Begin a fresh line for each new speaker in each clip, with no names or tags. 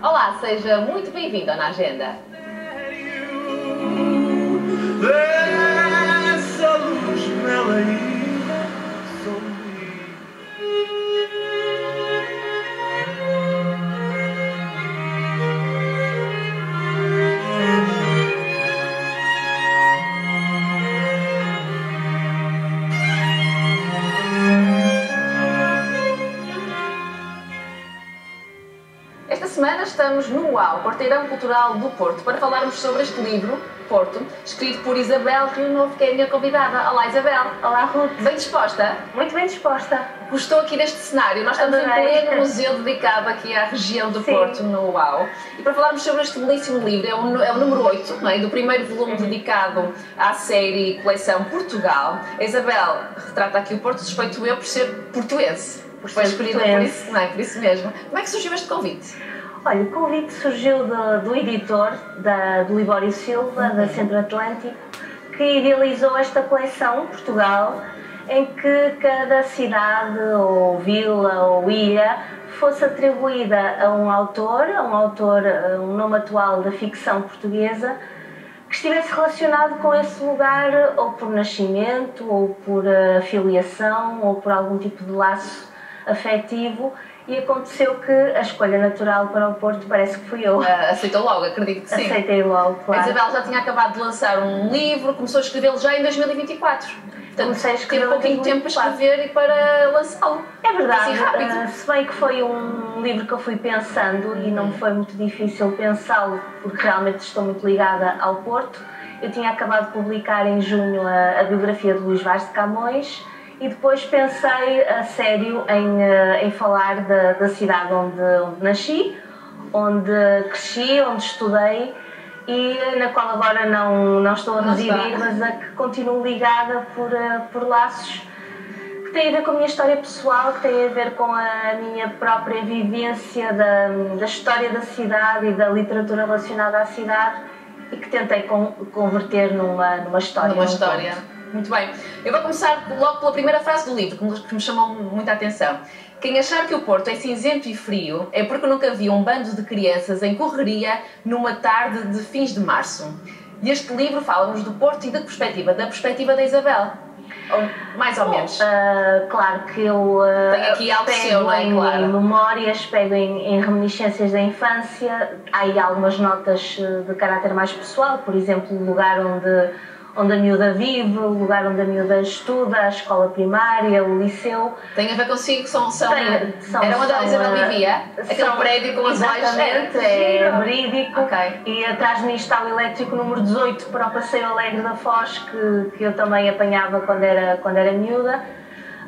Olá, seja muito bem-vindo na Agenda.
Essa luz nela ainda
Esta semana estamos no UAU, Quarteirão Cultural do Porto, para falarmos sobre este livro, Porto, escrito por Isabel Rio Novo, que é a minha convidada. Olá, Isabel.
Olá, Ruth.
Bem disposta?
Muito bem disposta.
Gostou aqui deste cenário? Nós estamos em pleno museu dedicado aqui à região do Porto, no UAU. E para falarmos sobre este belíssimo livro, é o número 8, não é? Do primeiro volume dedicado à série Coleção Portugal. A Isabel retrata aqui o Porto, suspeito eu, por ser portuense. Foi escolhida por isso, não é? Por isso mesmo. Como é que surgiu este convite?
Olha, o convite surgiu do editor, do Libório Silva, da Centro Atlântico, que idealizou esta coleção Portugal, em que cada cidade, ou vila, ou ilha, fosse atribuída a um autor, um nome atual da ficção portuguesa, que estivesse relacionado com esse lugar, ou por nascimento, ou por filiação, ou por algum tipo de laço afetivo, e aconteceu que a escolha natural para o Porto parece que fui eu.
Aceitou logo, acredito que sim.
Aceitei logo, claro.
A Isabel já tinha acabado de lançar um livro, começou a escrevê-lo já em 2024. Portanto,
comecei a escrever
teve pouquinho tempo para escrever e para lançá-lo.
É verdade,
assim, rápido.
Se bem que foi um livro que eu fui pensando e não foi muito difícil pensá-lo, porque realmente estou muito ligada ao Porto. Eu tinha acabado de publicar em junho a biografia de Luís Vaz de Camões, e depois pensei a sério em falar da cidade onde nasci, onde cresci, onde estudei e na qual agora não estou a residir, mas a que continuo ligada por laços que têm a ver com a minha história pessoal, que têm a ver com a minha própria vivência da história da cidade e da literatura relacionada à cidade e que tentei converter numa história.
Numa história. Muito bem. Eu vou começar logo pela primeira frase do livro, que me chamou muita atenção. Quem achar que o Porto é cinzento e frio é porque nunca viu um bando de crianças em correria numa tarde de fins de março. E este livro fala-nos do Porto e da perspectiva da Isabel. Ou mais ou menos.
Claro que eu
tenho aqui algo
pego
seu, não é? Claro.
Em memórias, pego em reminiscências da infância. Há aí algumas notas de caráter mais pessoal, por exemplo, o lugar onde a miúda vive, o lugar onde a miúda estuda, a escola primária, o liceu.
Tem a ver consigo? Era onde a Isabel vivia? Aquele prédio com as lojas?
Exatamente, é verídico.
Okay.
E atrás de mim está o elétrico número 18 para o Passeio Alegre da Foz, que eu também apanhava quando era miúda.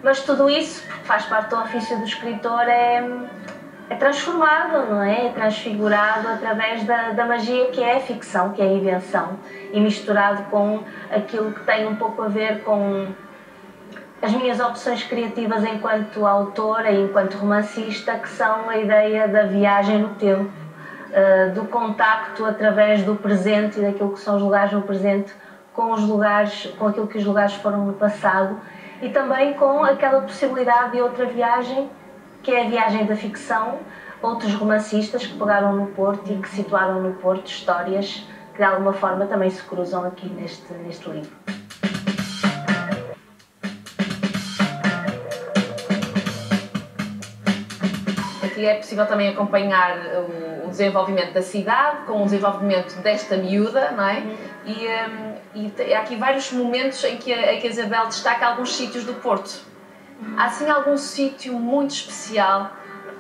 Mas tudo isso, porque faz parte do ofício do escritor, é transformado, não é? É transfigurado através da magia que é a ficção, que é a invenção, e misturado com aquilo que tem um pouco a ver com as minhas opções criativas enquanto autora e enquanto romancista, que são a ideia da viagem no tempo, do contacto através do presente e daquilo que são os lugares no presente com os lugares, com aquilo que os lugares foram no passado, e também com aquela possibilidade de outra viagem, que é a viagem da ficção, outros romancistas que pegaram no Porto e que situaram no Porto histórias que de alguma forma também se cruzam aqui neste livro.
Aqui é possível também acompanhar o desenvolvimento da cidade, com o desenvolvimento desta miúda, não é? E há aqui vários momentos em que a Isabel destaca alguns sítios do Porto. Há assim algum sítio muito especial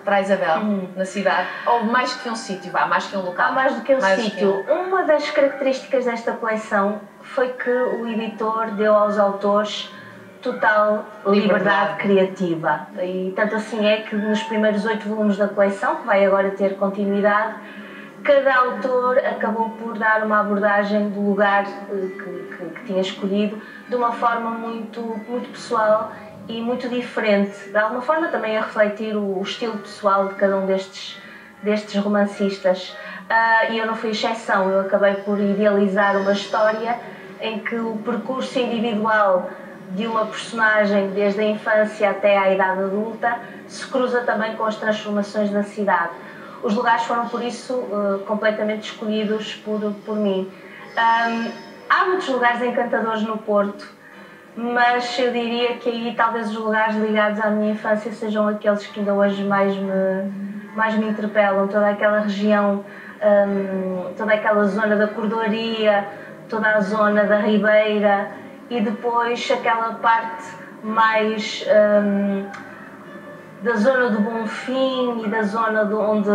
para a Isabel na cidade? Ou mais que um sítio, mais que um local?
Há mais do que um sítio. Uma das características desta coleção foi que o editor deu aos autores total liberdade criativa. E tanto assim é que nos primeiros 8 volumes da coleção, que vai agora ter continuidade, cada autor acabou por dar uma abordagem do lugar que tinha escolhido de uma forma muito pessoal e muito diferente, de alguma forma também a refletir o estilo pessoal de cada um destes romancistas. e eu não fui exceção. Eu acabei por idealizar uma história em que o percurso individual de uma personagem desde a infância até à idade adulta se cruza também com as transformações da cidade. Os lugares foram por isso completamente escolhidos por mim. Há muitos lugares encantadores no Porto, mas eu diria que aí talvez os lugares ligados à minha infância sejam aqueles que ainda hoje mais me interpelam. Toda aquela região, toda aquela zona da Cordoaria, toda a zona da Ribeira e depois aquela parte mais da zona do Bonfim e da zona onde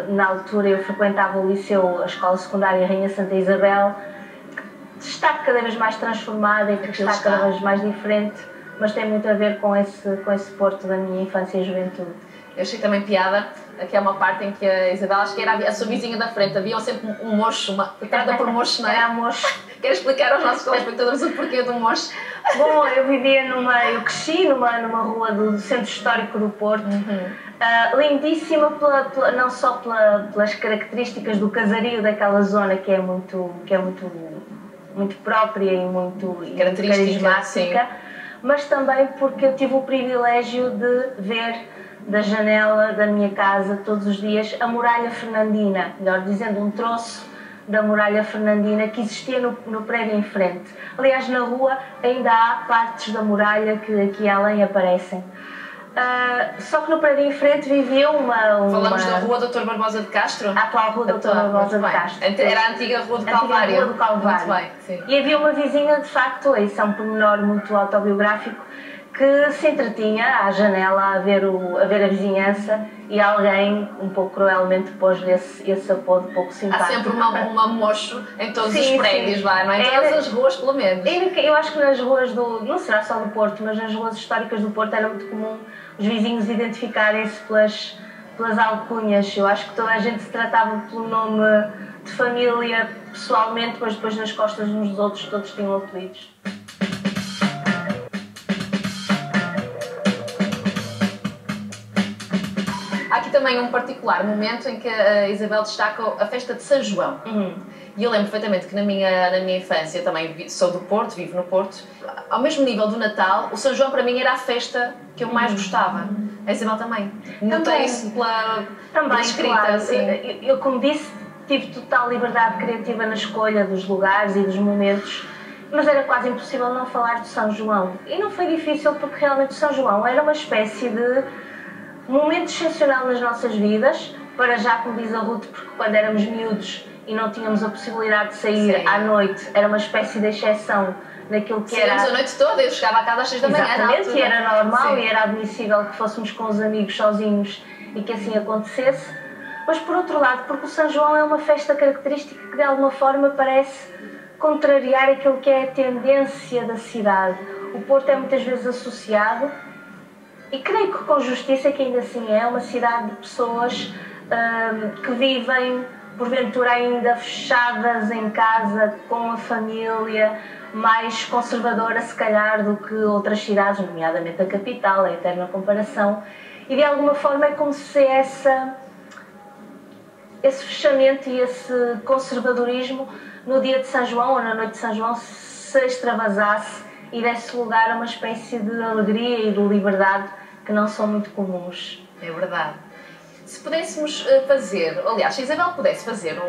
na altura eu frequentava o liceu, a escola secundária Rainha Santa Isabel, que está cada vez mais transformada e que está cada vez mais diferente, mas tem muito a ver com esse Porto da minha infância e juventude.
Eu achei também piada, aqui há uma parte em que a Isabel, acho que era a sua vizinha da frente, havia sempre um mocho, tratada por mocho, não é?
Era mocho.
Quero explicar aos nossos telespectadores o porquê do mocho?
Bom, eu cresci numa rua do Centro Histórico do Porto, lindíssima não só pelas características do casario daquela zona que é muito própria e muito carismática, mas também porque eu tive o privilégio de ver da janela da minha casa todos os dias a muralha fernandina, melhor dizendo, um troço da muralha fernandina que existia no prédio em frente. Aliás, na rua ainda há partes da muralha que aqui além aparecem. Só que no prédio em frente vivia uma...
Falamos da Rua Dr. Barbosa de Castro?
A atual Rua Dr. Barbosa de Castro.
Era a antiga Rua do Calvário.
Rua do Calvário.
Muito bem, sim.
E havia uma vizinha, de facto, isso é um pormenor muito autobiográfico, que se entretinha à janela a ver a vizinhança e alguém, um pouco cruelmente, pôs-lhe esse apodo pouco simpático.
Há sempre uma mocho em todos os prédios lá, não é? Em todas as ruas, pelo menos.
Eu acho que nas ruas não será só do Porto, mas nas ruas históricas do Porto era muito comum os vizinhos identificarem-se pelas alcunhas. Eu acho que toda a gente se tratava pelo nome de família pessoalmente, mas depois nas costas uns dos outros todos tinham apelidos.
Há aqui também um particular momento em que a Isabel destaca a festa de São João. E eu lembro perfeitamente que na minha infância, eu também sou do Porto, vivo no Porto, ao mesmo nível do Natal, o São João para mim era a festa que eu mais gostava. A Isabel também. Notei isso pela escrita,
claro.
assim.
Eu, como disse, tive total liberdade criativa na escolha dos lugares e dos momentos, mas era quase impossível não falar de São João. E não foi difícil porque realmente o São João era uma espécie de momento excepcional nas nossas vidas, para já, como diz a Ruth, porque quando éramos miúdos e não tínhamos a possibilidade de sair à noite, era uma espécie de exceção naquilo que era...
Saímos a noite toda, eu chegava a casa às 6 da manhã.
Exatamente, e era normal e era admissível que fôssemos com os amigos sozinhos e que assim acontecesse. Mas por outro lado, porque o São João é uma festa característica que de alguma forma parece contrariar aquilo que é a tendência da cidade. O Porto é muitas vezes associado, e creio que com justiça que ainda assim é, uma cidade de pessoas que vivem, porventura ainda fechadas em casa, com a família, mais conservadora se calhar do que outras cidades, nomeadamente a capital, a eterna comparação, e de alguma forma é como se esse fechamento e esse conservadorismo no dia de São João ou na noite de São João se extravasasse e desse lugar a uma espécie de alegria e de liberdade que não são muito comuns.
É verdade. Se pudéssemos fazer, aliás, se a Isabel pudesse fazer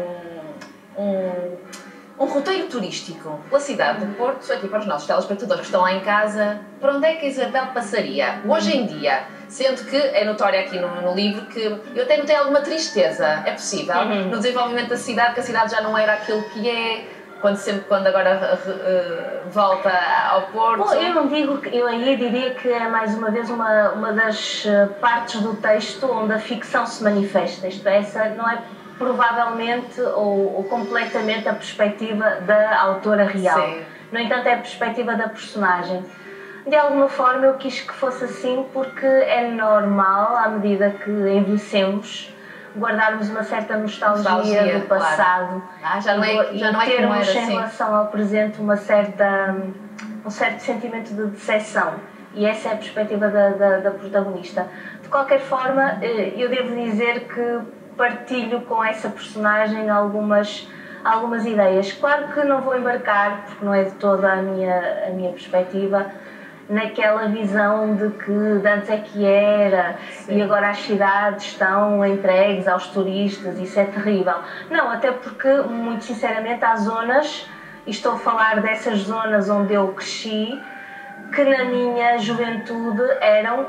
um roteiro turístico pela cidade de Porto, aqui para os nossos telespectadores que estão lá em casa, para onde é que a Isabel passaria? Hoje em dia, sendo que é notório aqui no livro que eu até notei alguma tristeza, é possível, no desenvolvimento da cidade, que a cidade já não era aquilo que é, quando agora volta ao Porto.
Bom, eu não digo que, eu aí diria que é mais uma vez uma das partes do texto onde a ficção se manifesta, isto é, essa não é provavelmente ou completamente a perspectiva da autora real.
Sim.
No entanto, é a perspectiva da personagem. De alguma forma eu quis que fosse assim porque é normal, à medida que envelhecemos, guardarmos uma certa nostalgia do passado.
Claro. Já não é
termos
como era,
em relação ao presente um certo sentimento de decepção. E essa é a perspectiva da protagonista. De qualquer forma, eu devo dizer que partilho com essa personagem algumas ideias. Claro que não vou embarcar, porque não é de toda a minha perspectiva, naquela visão de que de antes é que era. Sim. E agora as cidades estão entregues aos turistas, isso é terrível. Não, até porque, muito sinceramente, há zonas, e estou a falar dessas zonas onde eu cresci, que na minha juventude eram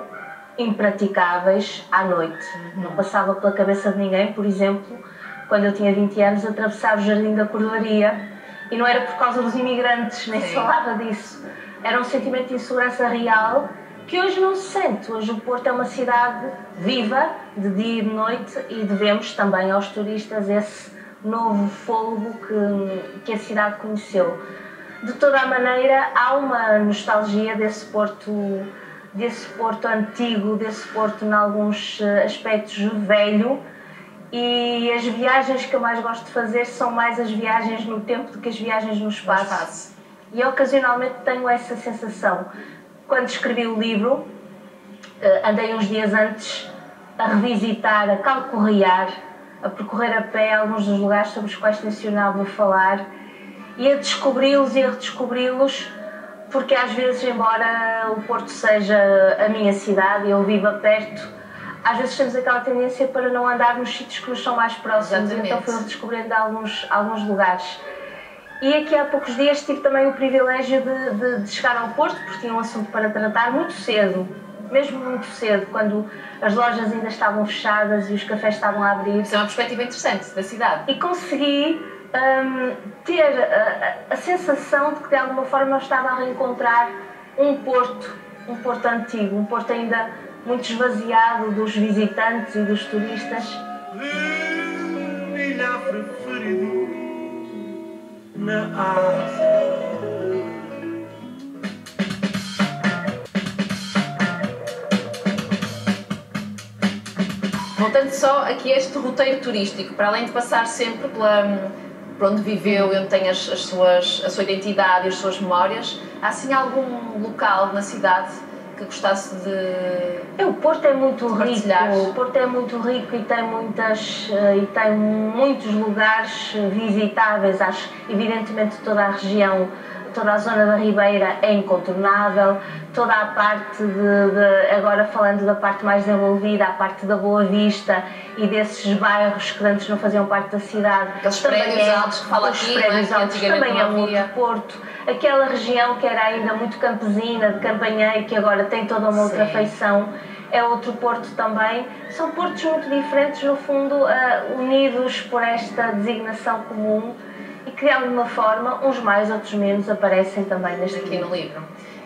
impraticáveis à noite. Não passava pela cabeça de ninguém, por exemplo, quando eu tinha 20 anos, atravessar o Jardim da Cordoaria, e não era por causa dos imigrantes, nem se falava disso. Era um sentimento de insegurança real que hoje não se sente. Hoje o Porto é uma cidade viva, de dia e de noite, e devemos também aos turistas esse novo fôlego que a cidade conheceu. De toda a maneira, há uma nostalgia desse Porto antigo, desse Porto, em alguns aspectos, velho, e as viagens que eu mais gosto de fazer são mais as viagens no tempo do que as viagens no espaço. E ocasionalmente tenho essa sensação. Quando escrevi o livro, andei uns dias antes a revisitar, a calcorrear, a percorrer a pé alguns dos lugares sobre os quais tencionava falar e a descobri-los e a redescobri-los, porque às vezes, embora o Porto seja a minha cidade e eu viva perto, às vezes temos aquela tendência para não andar nos sítios que nos são mais próximos. Exatamente. Então fui redescobrindo alguns lugares. E aqui há poucos dias tive também o privilégio de chegar ao Porto, porque tinha um assunto para tratar muito cedo, mesmo muito cedo, quando as lojas ainda estavam fechadas e os cafés estavam a abrir.
Isso é uma perspectiva interessante da cidade.
E consegui ter a sensação de que de alguma forma eu estava a reencontrar um Porto antigo, um Porto ainda muito esvaziado dos visitantes e dos turistas.
Na Ásia.
Voltando só aqui a este roteiro turístico, para além de passar sempre por onde viveu e onde tem a sua identidade e as suas memórias, há assim algum local na cidade que gostasse de
O Porto é muito
partilhar?
Rico. O Porto é muito rico e tem muitos lugares visitáveis. Acho, evidentemente, toda a região, toda a zona da Ribeira é incontornável. Toda a parte agora falando da parte mais desenvolvida, a parte da Boa Vista e desses bairros que antes não faziam parte da cidade.
Aqueles prédios altos que fala aqui,
prédios altos também é muito Porto. Aquela região que era ainda muito campesina, de campanheiro, que agora tem toda uma outra feição, é outro Porto também. São portos muito diferentes, no fundo, unidos por esta designação comum e que, de alguma forma, uns mais, outros menos, aparecem também neste livro.
No livro.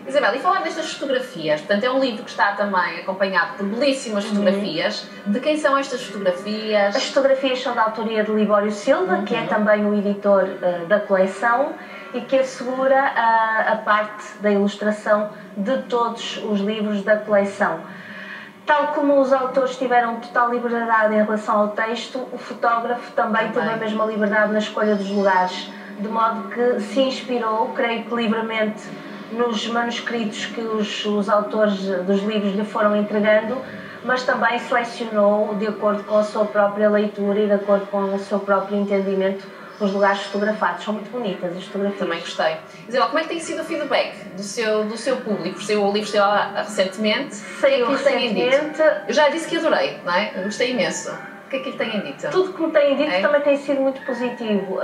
Isabel, e falar destas fotografias, portanto é um livro que está também acompanhado por belíssimas fotografias. De quem são estas fotografias?
As fotografias são da autoria de Libório Silva, que é também o editor da coleção e que assegura a parte da ilustração de todos os livros da coleção. Tal como os autores tiveram total liberdade em relação ao texto, o fotógrafo também teve a mesma liberdade na escolha dos lugares, de modo que se inspirou, creio que livremente, nos manuscritos que os autores dos livros lhe foram entregando, mas também selecionou, de acordo com a sua própria leitura e de acordo com o seu próprio entendimento, os lugares fotografados. São muito bonitas as fotografias.
Também gostei. Isabel, como é que tem sido o feedback do seu público? O livro saiu recentemente.
Saiu recentemente.
Eu já disse que adorei, não é? Eu gostei imenso. O que é que lhe têm dito?
Tudo que me têm dito também tem sido muito positivo.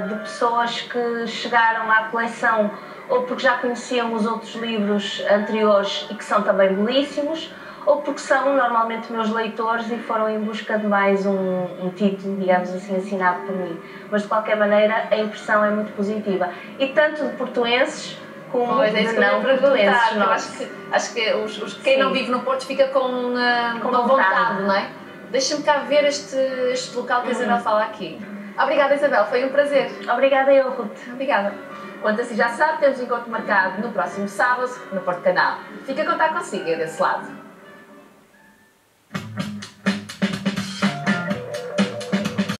De pessoas que chegaram à coleção ou porque já conheciam os outros livros anteriores e que são também belíssimos, ou porque são normalmente meus leitores e foram em busca de mais um título, digamos assim, assinado por mim. Mas de qualquer maneira a impressão é muito positiva. E tanto de portuenses como de não portuenses.
Acho que quem não vive no Porto fica com vontade, não é? Deixa-me cá ver este local que a Isabel fala aqui. Obrigada, Isabel, foi um prazer.
Obrigada eu, Ruth.
Obrigada. Quanto assim já sabe, temos um encontro marcado no próximo sábado no Porto Canal. Fica a contar consigo, é desse lado.